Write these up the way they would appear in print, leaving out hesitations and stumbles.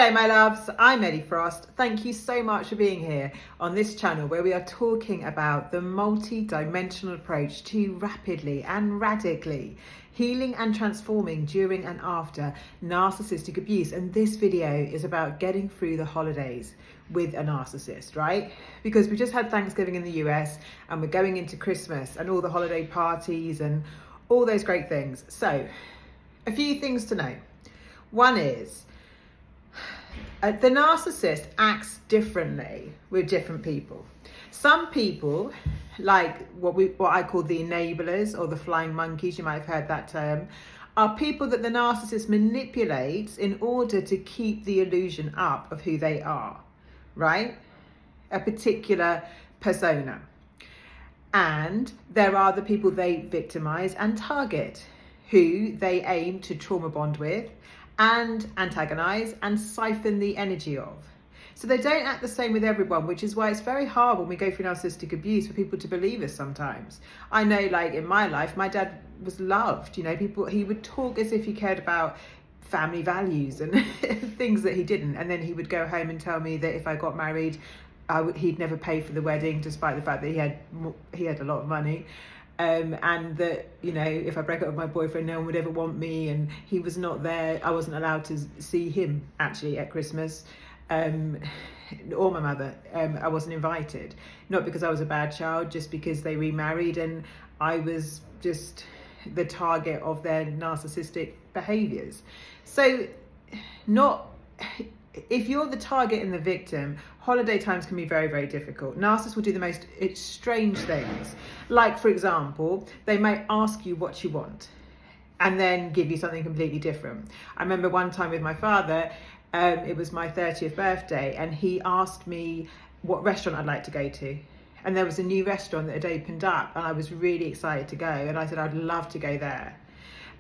G'day my loves, I'm Ellie Frost. Thank you so much for being here on this channel where we are talking about the multi-dimensional approach to rapidly and radically healing and transforming during and after narcissistic abuse. And this video is about getting through the holidays with a narcissist, right? Because we just had Thanksgiving in the US and we're going into Christmas and all the holiday parties and all those great things. So a few things to know. One is, the narcissist acts differently with different people. Some people, like what I call the enablers or the flying monkeys, you might have heard that term, are people that the narcissist manipulates in order to keep the illusion up of who they are, right? A particular persona. And there are the people they victimize and target, who they aim to trauma bond with and antagonize and siphon the energy of. So they don't act the same with everyone, which is why it's very hard when we go through narcissistic abuse for people to believe us sometimes. I know, like in my life, my dad was loved, you know, he would talk as if he cared about family values and things that he didn't. And then he would go home and tell me that if I got married, he'd never pay for the wedding, despite the fact that he had a lot of money. And that, you know, if I break up with my boyfriend, no one would ever want me, and he was not there. I wasn't allowed to see him actually at Christmas, or my mother. I wasn't invited, not because I was a bad child, just because they remarried and I was just the target of their narcissistic behaviors. So if you're the target and the victim, holiday times can be very, very difficult. Narcissists will do the most strange things. Like, for example, they may ask you what you want and then give you something completely different. I remember one time with my father, it was my 30th birthday, and he asked me what restaurant I'd like to go to. And there was a new restaurant that had opened up and I was really excited to go. And I said, I'd love to go there.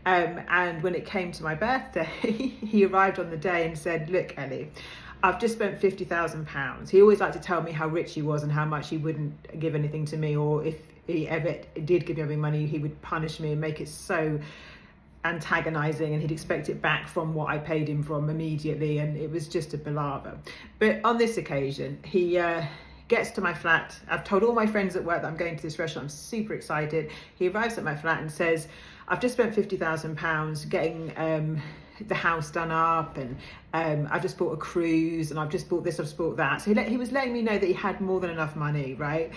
And when it came to my birthday, he arrived on the day and said, look, Ellie, I've just spent £50,000. He always liked to tell me how rich he was and how much he wouldn't give anything to me, or if he ever did give me any money, he would punish me and make it so antagonizing, and he'd expect it back from what I paid him from immediately, and it was just a palaver. But on this occasion, he gets to my flat. I've told all my friends at work that I'm going to this restaurant. I'm super excited. He arrives at my flat and says, I've just spent £50,000 getting the house done up, and I've just bought a cruise, and I've just bought this, I've just bought that. So he was letting me know that he had more than enough money, right?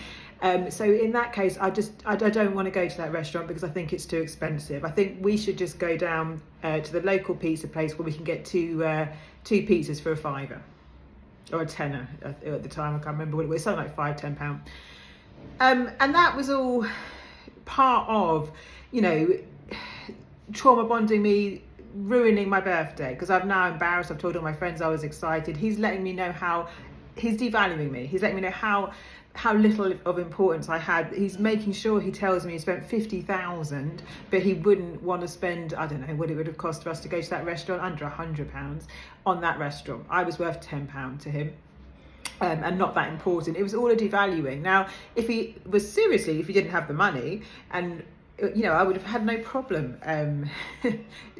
So in that case, I don't want to go to that restaurant because I think it's too expensive. I think we should just go down to the local pizza place where we can get two pizzas for £5 or a tenner at the time. I can't remember what it was, something like £5, £10. And that was all part of, you know, trauma bonding me, ruining my birthday, because I'm now embarrassed. I've told all my friends I was excited. He's letting me know how he's devaluing me. He's letting me know how little of importance I had. He's making sure he tells me he spent 50,000, but he wouldn't want to spend, I don't know what it would have cost for us to go to that restaurant, under £100 on that restaurant. I was worth £10 to him. And not that important. It was all a devaluing. Now, if he didn't have the money, and you know, I would have had no problem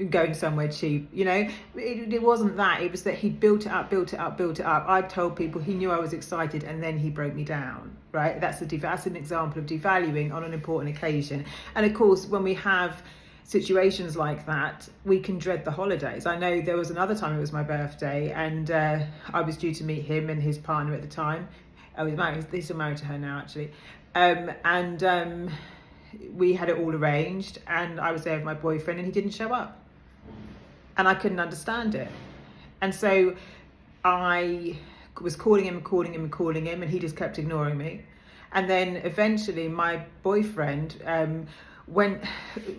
going somewhere cheap. You know, it wasn't that. It was that he built it up. I told people, he knew I was excited, and then he broke me down. Right? That's an example of devaluing on an important occasion. And of course, when we have situations like that, we can dread the holidays. I know there was another time, it was my birthday, and I was due to meet him and his partner at the time. I was married. He's still married to her now, actually. We had it all arranged, and I was there with my boyfriend, and he didn't show up, and I couldn't understand it. And so I was calling him, and he just kept ignoring me. And then eventually my boyfriend went,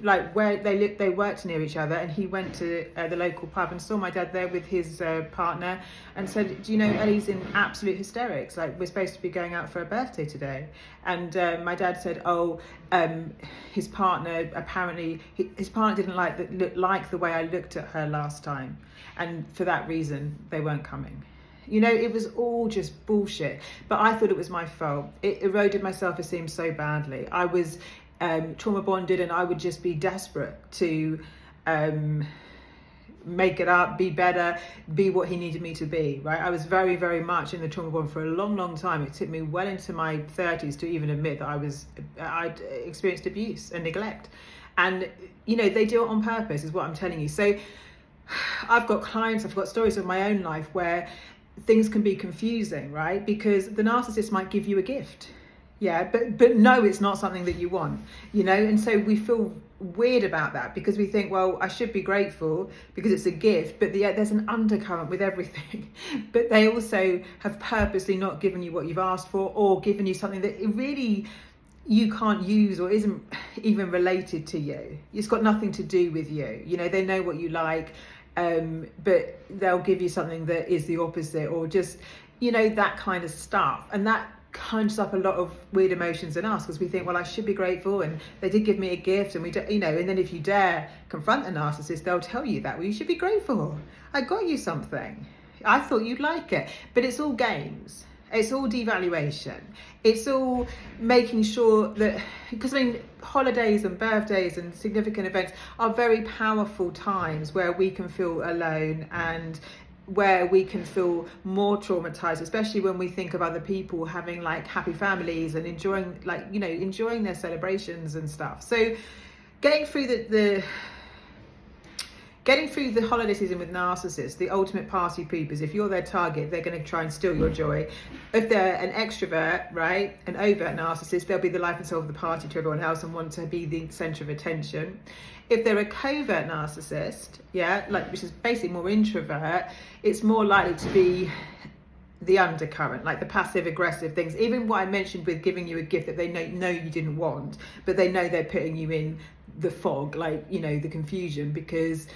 like, where they worked near each other, and he went to the local pub and saw my dad there with his partner, and said, do you know, Ellie's in absolute hysterics, like, we're supposed to be going out for a birthday today. And my dad said, his partner didn't like the way I looked at her last time, and for that reason they weren't coming. You know, it was all just bullshit, but I thought it was my fault. It eroded my self-esteem so badly. I was trauma bonded, and I would just be desperate to make it up, be better, be what he needed me to be, right? I was very, very much in the trauma bond for a long, long time. It took me well into my 30s to even admit that I'd experienced abuse and neglect. And, you know, they do it on purpose, is what I'm telling you. So I've got clients, I've got stories of my own life where things can be confusing, right? Because the narcissist might give you a gift. Yeah, but no, it's not something that you want, you know? And so we feel weird about that because we think, well, I should be grateful because it's a gift, but there's an undercurrent with everything. But they also have purposely not given you what you've asked for, or given you something that it really you can't use or isn't even related to you. It's got nothing to do with you. You know, they know what you like, but they'll give you something that is the opposite, or just, you know, that kind of stuff. And that conjures up a lot of weird emotions in us because we think, well, I should be grateful and they did give me a gift, and we do, you know. And then if you dare confront a narcissist, they'll tell you that, well, you should be grateful, I got you something, I thought you'd like it. But it's all games, it's all devaluation, it's all making sure that, because I mean, holidays and birthdays and significant events are very powerful times where we can feel alone and where we can feel more traumatized, especially when we think of other people having like happy families and enjoying, like, you know, enjoying their celebrations and stuff. So getting through the holiday season with narcissists, the ultimate party poopers, if you're their target, they're going to try and steal your joy. If they're an extrovert, right, an overt narcissist, they'll be the life and soul of the party to everyone else and want to be the center of attention. If they're a covert narcissist, yeah, like, which is basically more introvert, it's more likely to be the undercurrent, like the passive aggressive things. Even what I mentioned with giving you a gift that they know you didn't want, but they know they're putting you in the fog, like, you know, the confusion, because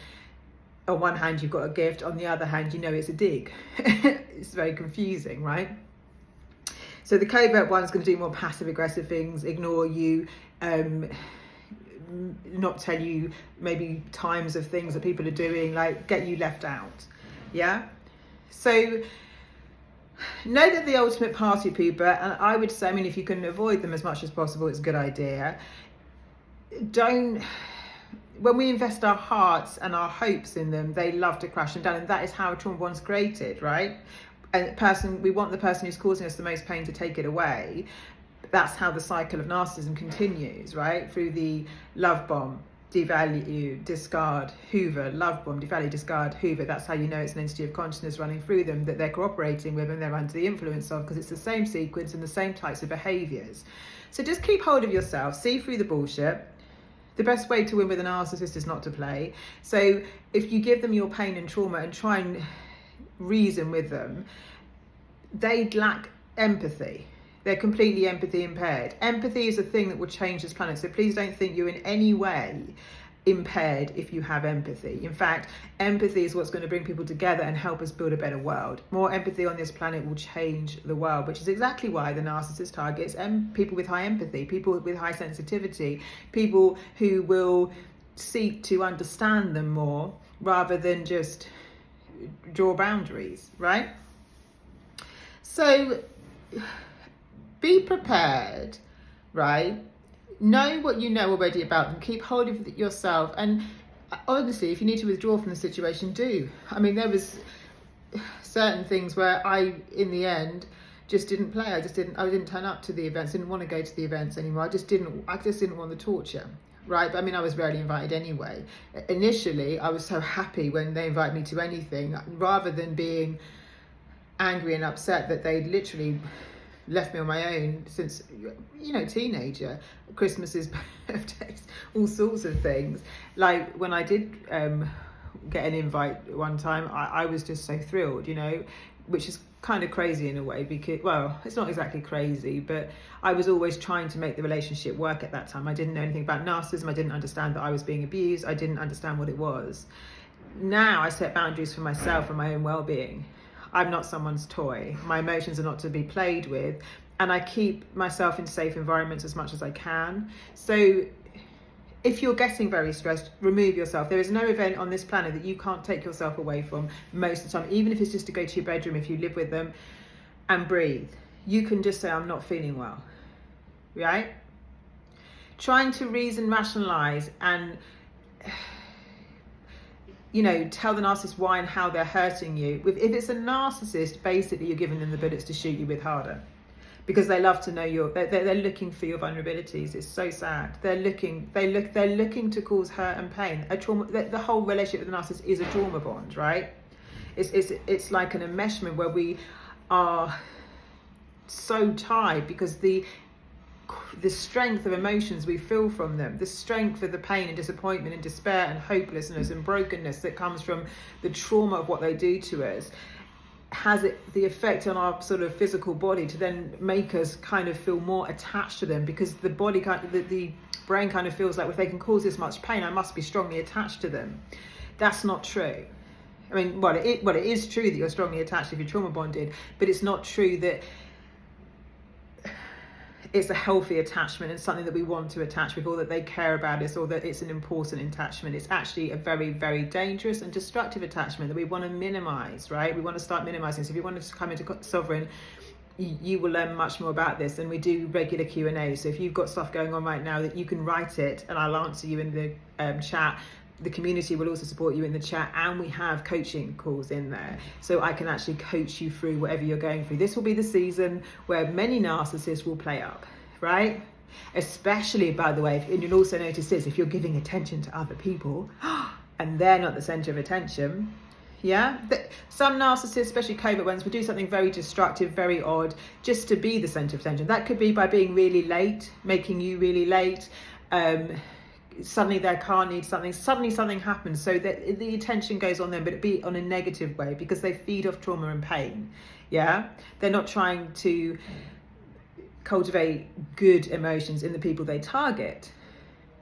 on one hand you've got a gift, on the other hand you know it's a dig. It's very confusing, right? So the covert one's going to do more passive aggressive things, ignore you, not tell you maybe times of things that people are doing, like get you left out. Yeah, so know that the ultimate party pooper, and I would say, I mean, if you can avoid them as much as possible, it's a good idea. When we invest our hearts and our hopes in them, they love to crash them down, and that is how a trauma bond's created, right? And we want the person who's causing us the most pain to take it away. That's how the cycle of narcissism continues, right? Through the love bomb, devalue, discard, hoover, love bomb, devalue, discard, hoover. That's how you know it's an entity of consciousness running through them that they're cooperating with and they're under the influence of, because it's the same sequence and the same types of behaviors. So just keep hold of yourself, see through the bullshit. The best way to win with a narcissist is not to play. So if you give them your pain and trauma and try and reason with them, they lack empathy. They're completely empathy impaired. Empathy is a thing that will change this planet. So please don't think you're in any way impaired if you have empathy. In fact, empathy is what's going to bring people together and help us build a better world. More empathy on this planet will change the world, which is exactly why the narcissist targets people with high empathy, people with high sensitivity, people who will seek to understand them more rather than just draw boundaries, right? So be prepared, right? Know what you know already about them. Keep hold of yourself. And honestly, if you need to withdraw from the situation, do. I mean, there was certain things where I, in the end, just didn't play. I didn't turn up to the events. Didn't want to go to the events anymore. I just didn't want the torture, right? But I mean, I was rarely invited anyway. Initially, I was so happy when they invited me to anything, rather than being angry and upset that they literally left me on my own since, you know, teenager, Christmases, birthdays, all sorts of things. Like when I did get an invite one time, I was just so thrilled, you know, which is kind of crazy in a way, because, well, it's not exactly crazy, but I was always trying to make the relationship work at that time. I didn't know anything about narcissism. I didn't understand that I was being abused. I didn't understand what it was. Now I set boundaries for myself and my own well-being. I'm not someone's toy. My emotions are not to be played with. And I keep myself in safe environments as much as I can. So if you're getting very stressed, remove yourself. There is no event on this planet that you can't take yourself away from most of the time, even if it's just to go to your bedroom if you live with them and breathe. You can just say, I'm not feeling well, right? Trying to reason, rationalize, and tell the narcissist why and how they're hurting you. If it's a narcissist, basically you're giving them the bullets to shoot you with harder, because they love to know they're looking for your vulnerabilities. It's so sad. They're looking to cause hurt and pain. A trauma. The whole relationship with the narcissist is a trauma bond, right? It's like an enmeshment where we are so tied, because the strength of emotions we feel from them, the strength of the pain and disappointment and despair and hopelessness and brokenness that comes from the trauma of what they do to us, has the effect on our sort of physical body to then make us kind of feel more attached to them, because the body the brain kind of feels like, if they can cause this much pain, I must be strongly attached to them. That's not true. I mean, it is true that you're strongly attached if you're trauma bonded, but it's not true that it's a healthy attachment and something that we want to attach with, or that they care about us, or that it's an important attachment. It's actually a very, very dangerous and destructive attachment that we want to minimize, right? We want to start minimizing. So if you want to come into Sovereign, you will learn much more about this, and we do regular Q&A. So if you've got stuff going on right now, that you can write it and I'll answer you in the chat. The community will also support you in the chat, and we have coaching calls in there, so I can actually coach you through whatever you're going through. This will be the season where many narcissists will play up, right? Especially, by the way, and you'll also notice this, if you're giving attention to other people and they're not the center of attention. Yeah, some narcissists, especially covert ones, will do something very destructive, very odd, just to be the center of attention. That could be by being really late, making you really late. Suddenly their car needs something, suddenly something happens, so that the attention goes on them, but it be on a negative way, because they feed off trauma and pain. Yeah, they're not trying to cultivate good emotions in the people they target,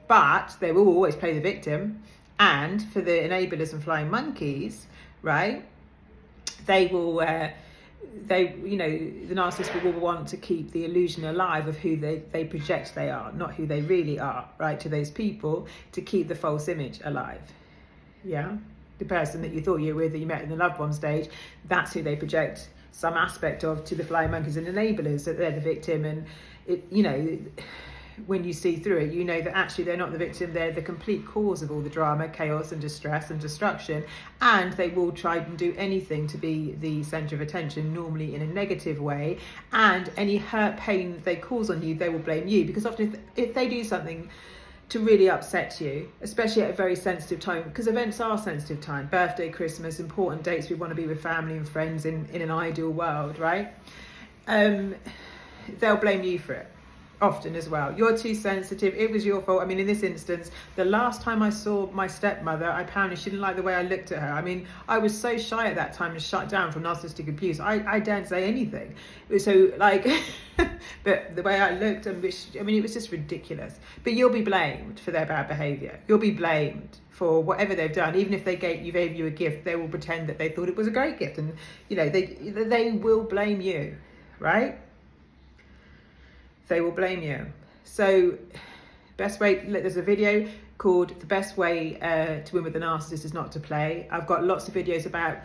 but they will always play the victim. And for the enablers and flying monkeys, right, they will the narcissist will want to keep the illusion alive of who they project they are, not who they really are, right, to those people, to keep the false image alive. Yeah, the person that you thought you were with, that you met in the love bomb stage, that's who they project some aspect of to the flying monkeys and enablers, that they're the victim. And when you see through it, you know that actually they're not the victim, they're the complete cause of all the drama, chaos and distress and destruction, and they will try and do anything to be the center of attention, normally in a negative way. And any hurt, pain they cause on you, they will blame you, because often if they do something to really upset you, especially at a very sensitive time, because events are sensitive time, birthday, Christmas, important dates, we want to be with family and friends in an ideal world, right? They'll blame you for it often as well. You're too sensitive, it was your fault. I mean, in this instance, the last time I saw my stepmother, apparently she didn't like the way I looked at her. I mean, I was so shy at that time and shut down from narcissistic abuse. I daren't say anything. So like, but the way I looked, and it was just ridiculous. But you'll be blamed for their bad behavior. You'll be blamed for whatever they've done. Even if they gave you a gift, they will pretend that they thought it was a great gift, and they will blame you, right? They will blame you. So best way, there's a video called The Best Way to Win with the Narcissist Is Not to Play. I've got lots of videos about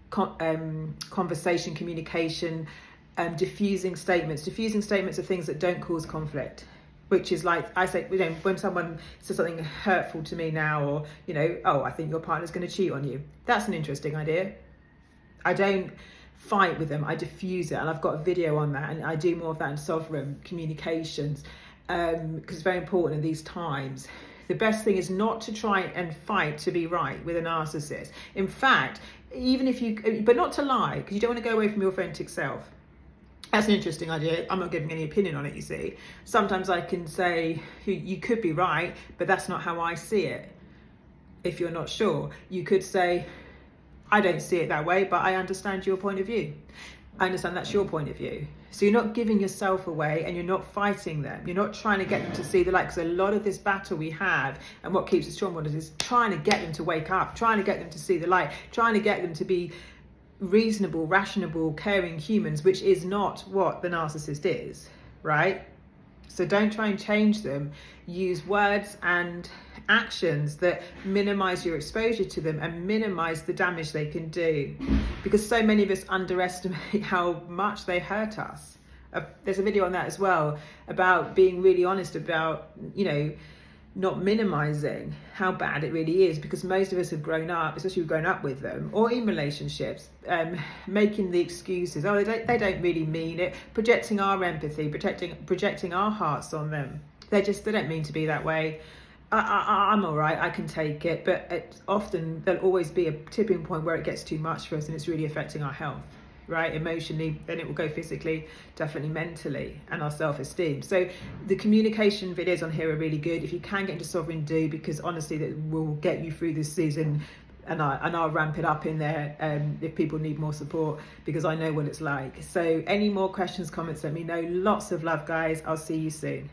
conversation, communication, diffusing statements. Diffusing statements are things that don't cause conflict, which is like, I say, when someone says something hurtful to me now, or, oh, I think your partner's going to cheat on you. That's an interesting idea. I don't fight with them, I diffuse it, and I've got a video on that, and I do more of that in Sovereign communications, because it's very important in these times. The best thing is not to try and fight to be right with a narcissist. In fact, but not to lie, because you don't want to go away from your authentic self. That's an interesting idea. I'm not giving any opinion on it, you see. Sometimes I can say, you could be right, but that's not how I see it. If you're not sure, you could say, I don't see it that way, but I understand your point of view. I understand that's your point of view. So you're not giving yourself away, and you're not fighting them. You're not trying to get them to see the light, because a lot of this battle we have, and what keeps us trauma bonded, is trying to get them to wake up, trying to get them to see the light, trying to get them to be reasonable, rational, caring humans, which is not what the narcissist is, right? So don't try and change them. Use words and actions that minimize your exposure to them and minimize the damage they can do, because so many of us underestimate how much they hurt us. There's a video on that as well, about being really honest about, not minimizing how bad it really is, because most of us have grown up, especially we've grown up with them or in relationships, making the excuses, oh, they don't really mean it, projecting our empathy, projecting our hearts on them. They don't mean to be that way. I'm all right, I can take it. But often there'll always be a tipping point where it gets too much for us and it's really affecting our health, right? Emotionally, then it will go physically, definitely mentally, and our self-esteem. So the communication videos on here are really good. If you can get into sovereign, do, because honestly that will get you through this season. And I'll ramp it up in there if people need more support, because I know what it's like. So any more questions, comments, let me know. Lots of love, guys. I'll see you soon.